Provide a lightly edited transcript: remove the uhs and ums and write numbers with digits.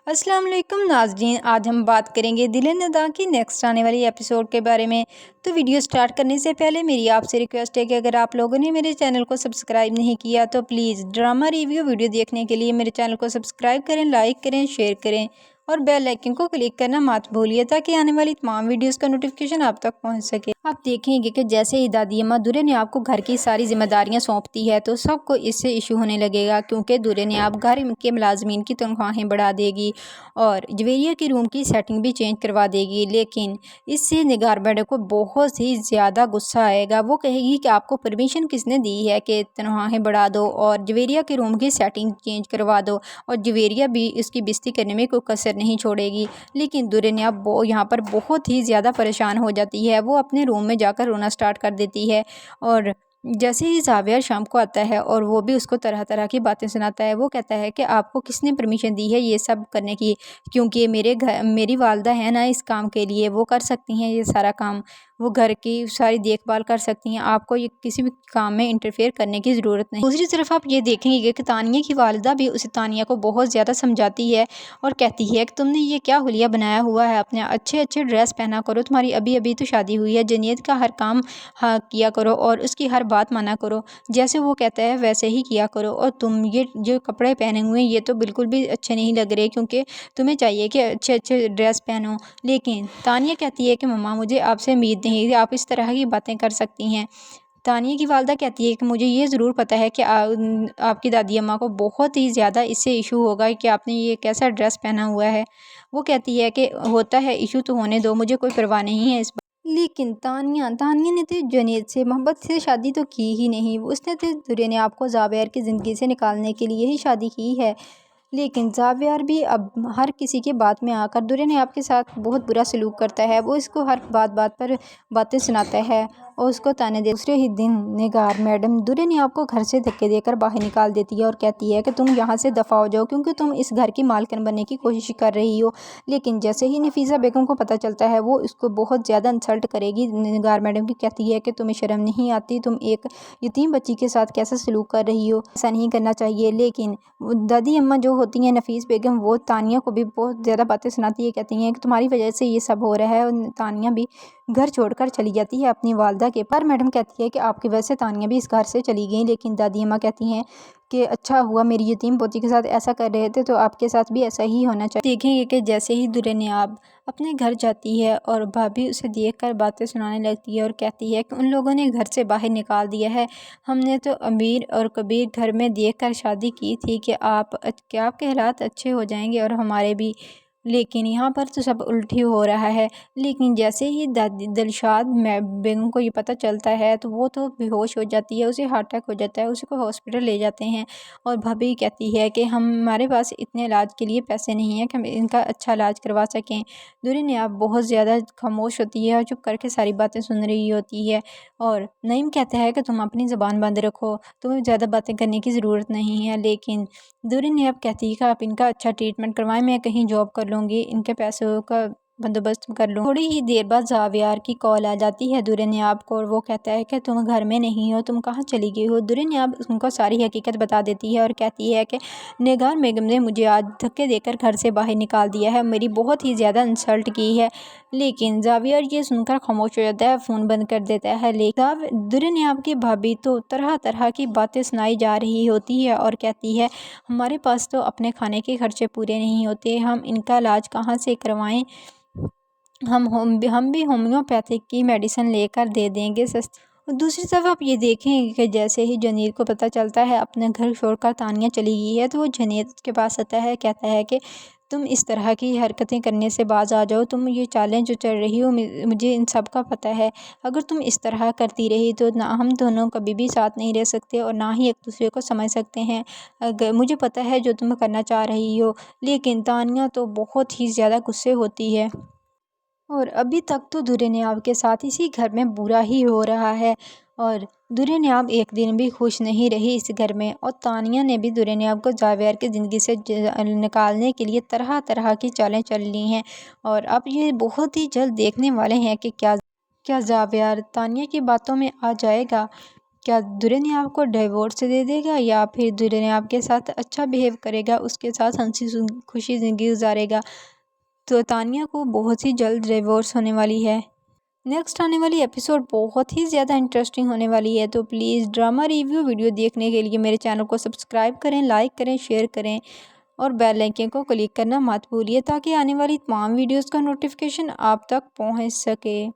अस्सलाम वालेकुम नाज़रीन, आज हम बात करेंगे दिल नदा की नेक्स्ट आने वाली एपिसोड के बारे में। तो वीडियो स्टार्ट करने से पहले मेरी आपसे रिक्वेस्ट है कि अगर आप लोगों ने मेरे चैनल को सब्सक्राइब नहीं किया तो प्लीज़ ड्रामा रिव्यू वीडियो देखने के लिए मेरे चैनल को सब्सक्राइब करें, लाइक करें, शेयर करें और बेल आइकन को क्लिक करना मत भूलिए ताकि आने वाली तमाम वीडियोस का नोटिफिकेशन आप तक पहुंच सके। आप देखेंगे कि जैसे ही दादी अम्मा दुर्रे ने आपको घर की सारी जिम्मेदारियां सौंपती है तो सबको इससे इशू होने लगेगा, क्योंकि दुर्रे ने आप घर के मुलाजमीन की तनख्वाहें बढ़ा देगी और जवेरिया के रूम की सेटिंग भी चेंज करवा देगी। लेकिन इससे निगार मैडम को बहुत ही ज़्यादा गुस्सा आएगा। वो कहेगी कि आपको परमिशन किसने दी है कि तनख्वाहें बढ़ा दो और जवेरिया के रूम की सेटिंग चेंज करवा दो, और जवेरिया भी इसकी बेइज्जती करने में कोई कसर नहीं छोड़ेगी। लेकिन दुर्रे ने अब यहाँ पर बहुत ही ज़्यादा परेशान हो जाती है। वो अपने रूम में जाकर रोना स्टार्ट कर देती है और जैसे ही जावियर शाम को आता है और वो भी उसको तरह तरह की बातें सुनाता है। वो कहता है कि आपको किसने परमिशन दी है ये सब करने की, क्योंकि मेरी वालदा है ना इस काम के लिए, वो कर सकती हैं ये सारा काम, वो घर की सारी देखभाल कर सकती हैं, आपको ये किसी भी काम में इंटरफेयर करने की ज़रूरत नहीं। दूसरी तरफ आप ये देखेंगे कि तानिया की वालदा भी उसे तानिया को बहुत ज़्यादा समझाती है और कहती है कि तुमने ये क्या हुलिया बनाया हुआ है, अपने अच्छे अच्छे ड्रेस पहना करो, तुम्हारी अभी अभी तो शादी हुई है, जनीत का हर काम हाँ किया करो और उसकी हर बात माना करो, जैसे वो कहता है वैसे ही किया करो। और तुम ये जो कपड़े पहने हुए हैं ये तो बिल्कुल भी अच्छे नहीं लग रहे, क्योंकि तुम्हें चाहिए कि अच्छे अच्छे ड्रेस पहनो। लेकिन तानिया कहती है कि मम्मा मुझे आपसे उम्मीद नहीं थी, आप इस तरह की बातें कर सकती हैं। तानिया की वालदा कहती है कि मुझे ये ज़रूर पता है कि आपकी दादी अम्मा को बहुत ही ज़्यादा इससे इशू होगा कि आपने ये कैसा ड्रेस पहना हुआ है। वो कहती है कि होता है इशू तो होने दो, मुझे कोई परवाह नहीं है इस। लेकिन तानिया तानिया ने तो जुनैद से मोहब्बत से शादी तो की ही नहीं, उसने तो दुर्रे ने आपको जावेर की ज़िंदगी से निकालने के लिए ही शादी की है। लेकिन जावियर भी अब हर किसी की बात में आकर दुर्रे ने आपके साथ बहुत बुरा सलूक करता है। वो इसको हर बात बात पर बातें सुनाता है और उसको ताने दे। दूसरे ही दिन निगार मैडम दुर्रे ने आपको घर से धक्के देकर बाहर निकाल देती है और कहती है कि तुम यहाँ से दफ़ा हो जाओ, क्योंकि तुम इस घर की मालकिन बनने की कोशिश कर रही हो। लेकिन जैसे ही नफीसा बेगम को पता चलता है वो इसको बहुत ज़्यादा इंसल्ट करेगी। निगार मैडम की कहती है कि तुम्हें शर्म नहीं आती, तुम एक यतीम बच्ची के साथ कैसा सलूक कर रही हो, ऐसा नहीं करना चाहिए। लेकिन दादी अम्मा जो होती हैं नफीस बेगम, वो तानिया को भी बहुत ज़्यादा बातें सुनाती है, कहती हैं कि तुम्हारी वजह से ये सब हो रहा है। और तानिया भी घर छोड़कर चली जाती है अपनी वालदा के पर। मैडम कहती है कि आपकी वजह से तानिया भी इस घर से चली गई। लेकिन दादी अम्मा कहती हैं कि अच्छा हुआ मेरी यतीम पोती के साथ ऐसा कर रहे थे तो आपके साथ भी ऐसा ही होना चाहिए। देखेंगे कि जैसे ही दुर्रेनियाब अपने घर जाती है और भाभी उसे देखकर बातें सुनाने लगती है और कहती है कि उन लोगों ने घर से बाहर निकाल दिया है, हमने तो अमीर और कबीर घर में देखकर शादी की थी कि आपके हालात अच्छे हो जाएंगे और हमारे भी। लेकिन यहाँ पर तो सब उल्टी हो रहा है। लेकिन जैसे ही दादी दिलशाद बेगम को ये पता चलता है तो वो तो बेहोश हो जाती है, उसे हार्ट अटैक हो जाता है, उसे को हॉस्पिटल ले जाते हैं। और भाभी कहती है कि हमारे पास इतने इलाज के लिए पैसे नहीं हैं कि हम इनका अच्छा इलाज करवा सकें। दुर्रे ने आप बहुत ज़्यादा खामोश होती है और चुप करके सारी बातें सुन रही होती है। और नईम कहता है कि तुम अपनी ज़बान बंद रखो, तुम्हें ज़्यादा बातें करने की ज़रूरत नहीं है। लेकिन दुर्रे ने अब कहती है कि आप इनका अच्छा ट्रीटमेंट करवाएं, मैं कहीं जॉब कर लूँगी, इनके पैसों का बंदोबस्त कर लूँ। थोड़ी ही देर बाद जावियार की कॉल आ जाती है दुर्रे नियाब को और वो कहता है कि तुम घर में नहीं हो, तुम कहाँ चली गई हो। दुर्रे नियाब उनको सारी हकीकत बता देती है और कहती है कि निगार बेगम ने मुझे आज धक्के देकर घर से बाहर निकाल दिया है, मेरी बहुत ही ज़्यादा इंसल्ट की है। लेकिन जावियर ये सुनकर खामोश हो जाता है, फ़ोन बंद कर देता है। लेकिन दुर्रे नियाब की भाभी तो तरह तरह की बातें सुनाई जा रही होती है और कहती है हमारे पास तो अपने खाने के खर्चे पूरे नहीं होते, हम इनका इलाज कहाँ से करवाएं, हम भी होम्योपैथिक की मेडिसिन लेकर दे देंगे सस्ती। दूसरी तरफ आप ये देखें कि जैसे ही जनीत को पता चलता है अपने घर छोड़कर तानिया चली गई है तो वो जनीत के पास आता है, कहता है कि तुम इस तरह की हरकतें करने से बाज आ जाओ, तुम ये चालें जो चल रही हो मुझे इन सब का पता है, अगर तुम इस तरह करती रही तो ना हम दोनों कभी भी साथ नहीं रह सकते और ना ही एक दूसरे को समझ सकते हैं। अगर मुझे पता है जो तुम करना चाह रही हो। लेकिन तानिया तो बहुत ही ज़्यादा गुस्से होती है और अभी तक तो दुर्रे नियाब के साथ इसी घर में बुरा ही हो रहा है और दुर्रे नियाब एक दिन भी खुश नहीं रही इस घर में। और तानिया ने भी दुर्रे नियाब को जावेर की ज़िंदगी से निकालने के लिए तरह तरह की चालें चल ली हैं और अब ये बहुत ही जल्द देखने वाले हैं कि क्या जावेर तानिया की बातों में आ जाएगा। کیا دلہن کو ڈیورس دے دے گا یا پھر دلہن کے ساتھ اچھا بیہیو کرے گا، اس کے ساتھ ہنسی خوشی زندگی گزارے گا؟ تو تانیہ کو بہت ہی جلد ڈیورس ہونے والی ہے۔ نیکسٹ آنے والی ایپیسوڈ بہت ہی زیادہ انٹرسٹنگ ہونے والی ہے، تو پلیز ڈرامہ ریویو ویڈیو دیکھنے کے لیے میرے چینل کو سبسکرائب کریں، لائک کریں، شیئر کریں اور بیل آئیکن کو کلک کرنا مت بھولیے تاکہ آنے والی تمام ویڈیوز کا نوٹیفیکیشن آپ تک پہنچ سکے۔